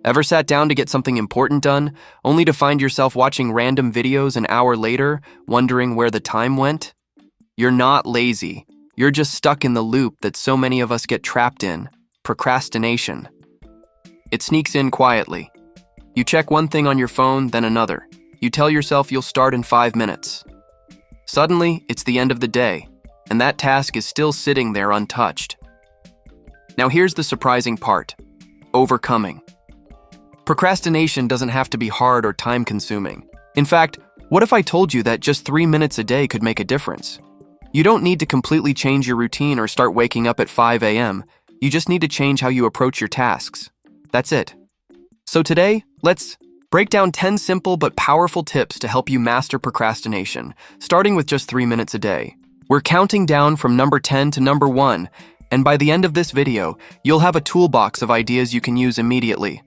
Ever sat down to get something important done, only to find yourself watching random videos an hour later, wondering where the time went? You're not lazy. You're just stuck in the loop that so many of us get trapped in: procrastination. It sneaks in quietly. You check one thing on your phone, then another. You tell yourself you'll start in 5 minutes. Suddenly, it's the end of the day, and that task is still sitting there untouched. Now here's the surprising part: overcoming. Procrastination doesn't have to be hard or time-consuming. In fact, what if I told you that just 3 minutes a day could make a difference? You don't need to completely change your routine or start waking up at 5 a.m. You just need to change how you approach your tasks. That's it. So today, let's break down 10 simple but powerful tips to help you master procrastination, starting with just 3 minutes a day. We're counting down from number 10 to number 1, and by the end of this video, you'll have a toolbox of ideas you can use immediately.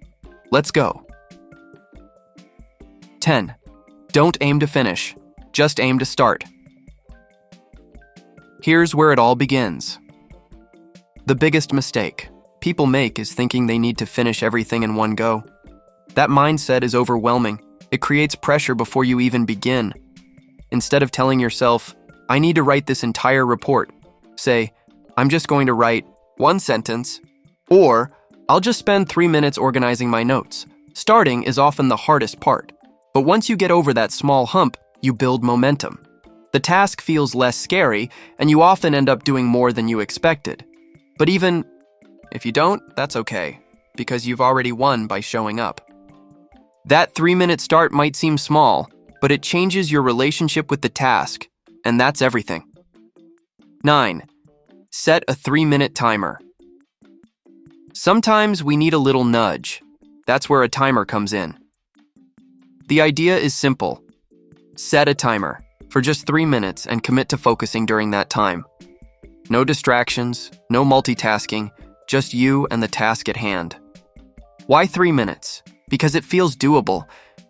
Let's go. 10. Don't aim to finish, just aim to start. Here's where it all begins. The biggest mistake people make is thinking they need to finish everything in one go. That mindset is overwhelming. It creates pressure before you even begin. Instead of telling yourself, I need to write this entire report, say, I'm just going to write 1 sentence, or I'll just spend 3 minutes organizing my notes. Starting is often the hardest part, but once you get over that small hump, you build momentum. The task feels less scary, and you often end up doing more than you expected. But even if you don't, that's okay, because you've already won by showing up. That 3-minute start might seem small, but it changes your relationship with the task, and that's everything. 9. Set a 3-minute timer. Sometimes we need a little nudge. That's where a timer comes in. The idea is simple. Set a timer for just 3 minutes and commit to focusing during that time. No distractions, no multitasking, just you and the task at hand. Why 3 minutes? Because it feels doable.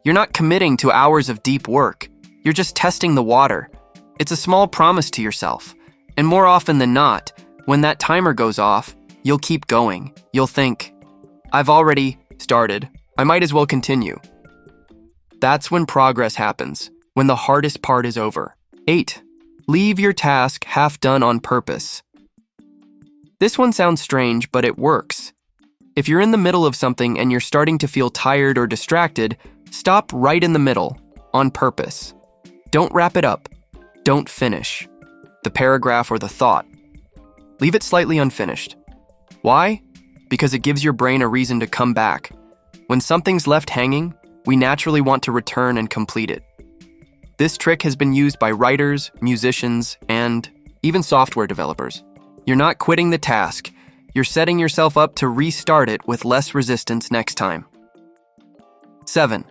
You're not committing to hours of deep work. You're just testing the water. It's a small promise to yourself. And more often than not, when that timer goes off, you'll keep going. You'll think, I've already started. I might as well continue. That's when progress happens, when the hardest part is over. 8. Leave your task half done on purpose. This one sounds strange, but it works. If you're in the middle of something and you're starting to feel tired or distracted, stop right in the middle, on purpose. Don't wrap it up. Don't finish the paragraph or the thought. Leave it slightly unfinished. Why? Because it gives your brain a reason to come back. When something's left hanging, we naturally want to return and complete it. This trick has been used by writers, musicians, and even software developers. You're not quitting the task. You're setting yourself up to restart it with less resistance next time. 7.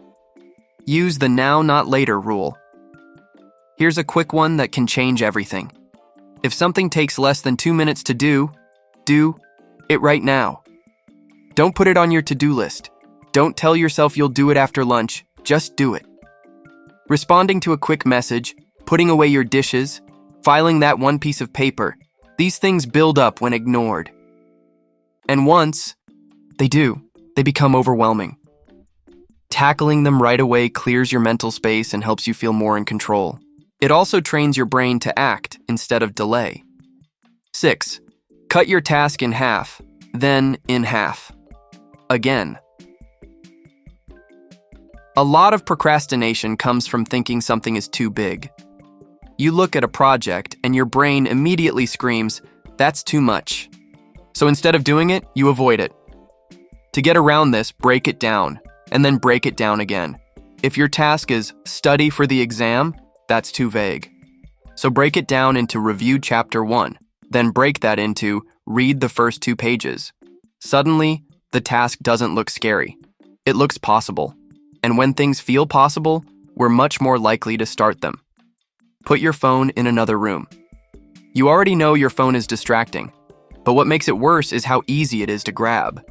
Use the now, not later rule. Here's a quick one that can change everything. If something takes less than 2 minutes to do it right now. Don't put it on your to-do list. Don't tell yourself you'll do it after lunch. Just do it. Responding to a quick message, putting away your dishes, filing that one piece of paper, these things build up when ignored. And once they become overwhelming. Tackling them right away clears your mental space and helps you feel more in control. It also trains your brain to act instead of delay. 6. Cut your task in half, then in half. Again. A lot of procrastination comes from thinking something is too big. You look at a project and your brain immediately screams, that's too much. So instead of doing it, you avoid it. To get around this, break it down, and then break it down again. If your task is study for the exam, that's too vague. So break it down into review chapter 1, then break that into read the first 2 pages. Suddenly, the task doesn't look scary. It looks possible. And when things feel possible, we're much more likely to start them. Put your phone in another room. You already know your phone is distracting, but what makes it worse is how easy it is to grab.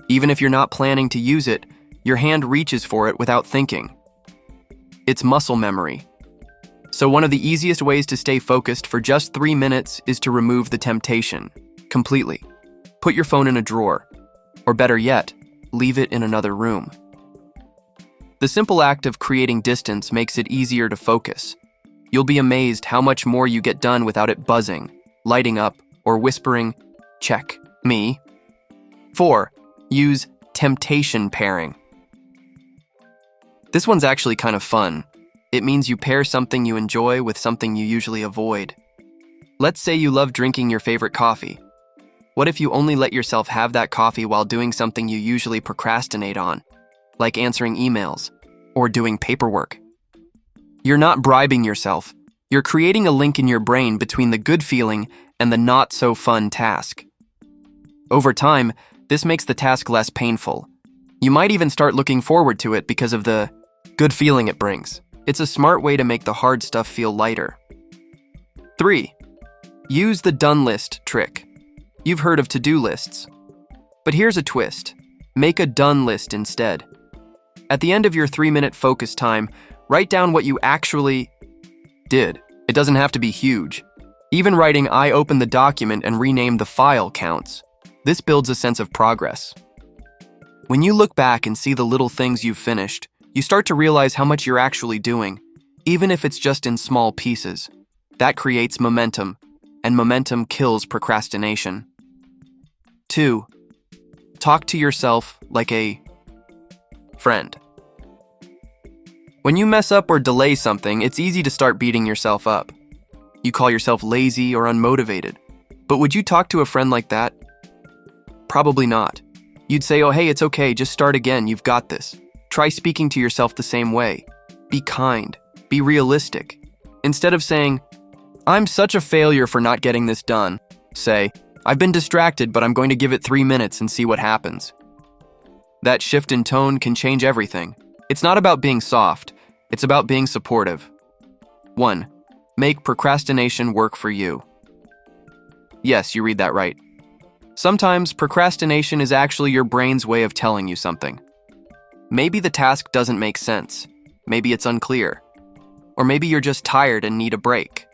Even if you're not planning to use it, your hand reaches for it without thinking. It's muscle memory. So one of the easiest ways to stay focused for just 3 minutes is to remove the temptation completely. Put your phone in a drawer, or better yet, leave it in another room. The simple act of creating distance makes it easier to focus. You'll be amazed how much more you get done without it buzzing, lighting up, or whispering, "Check, me." 4. Use temptation pairing. This one's actually kind of fun. It means you pair something you enjoy with something you usually avoid. Let's say you love drinking your favorite coffee. What if you only let yourself have that coffee while doing something you usually procrastinate on, like answering emails or doing paperwork? You're not bribing yourself. You're creating a link in your brain between the good feeling and the not-so-fun task. Over time, this makes the task less painful. You might even start looking forward to it because of the good feeling it brings. It's a smart way to make the hard stuff feel lighter. 3. Use the done list trick. You've heard of to-do lists. But here's a twist. Make a done list instead. At the end of your 3-minute focus time, write down what you actually did. It doesn't have to be huge. Even writing "I opened the document and renamed the file" counts. This builds a sense of progress. When you look back and see the little things you've finished, you start to realize how much you're actually doing, even if it's just in small pieces. That creates momentum, and momentum kills procrastination. 2. Talk to yourself like a friend. When you mess up or delay something, it's easy to start beating yourself up. You call yourself lazy or unmotivated. But would you talk to a friend like that? Probably not. You'd say, "Oh, hey, it's okay, just start again, you've got this." Try speaking to yourself the same way. Be kind. Be realistic. Instead of saying, "I'm such a failure for not getting this done," say, "I've been distracted, but I'm going to give it 3 minutes and see what happens." That shift in tone can change everything. It's not about being soft. It's about being supportive. 1. Make procrastination work for you. Yes, you read that right. Sometimes procrastination is actually your brain's way of telling you something. Maybe the task doesn't make sense. Maybe it's unclear. Or maybe you're just tired and need a break.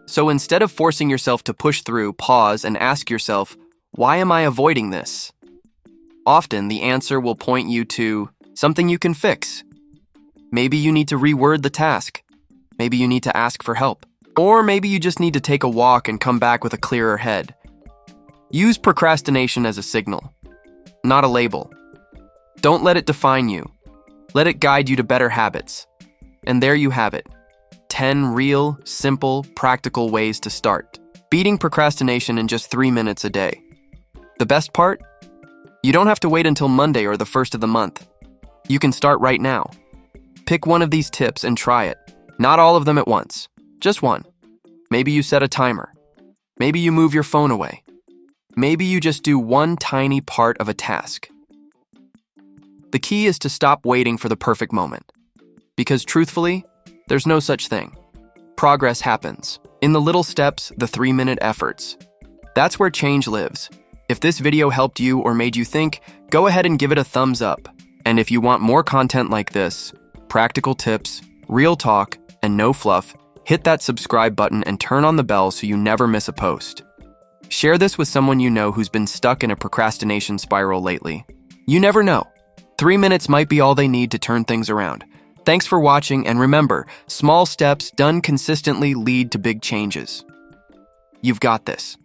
So instead of forcing yourself to push through, pause and ask yourself, "Why am I avoiding this?" Often the answer will point you to something you can fix. Maybe you need to reword the task. Maybe you need to ask for help. Or maybe you just need to take a walk and come back with a clearer head. Use procrastination as a signal, not a label. Don't let it define you. Let it guide you to better habits. And there you have it. 10 real, simple, practical ways to start beating procrastination in just 3 minutes a day. The best part? You don't have to wait until Monday or the first of the month. You can start right now. Pick one of these tips and try it. Not all of them at once, just one. Maybe you set a timer. Maybe you move your phone away. Maybe you just do one tiny part of a task. The key is to stop waiting for the perfect moment. Because truthfully, there's no such thing. Progress happens in the little steps, the 3-minute efforts. That's where change lives. If this video helped you or made you think, go ahead and give it a thumbs up. And if you want more content like this, practical tips, real talk, and no fluff, hit that subscribe button and turn on the bell so you never miss a post. Share this with someone you know who's been stuck in a procrastination spiral lately. You never know. 3 minutes might be all they need to turn things around. Thanks for watching, and remember, small steps done consistently lead to big changes. You've got this.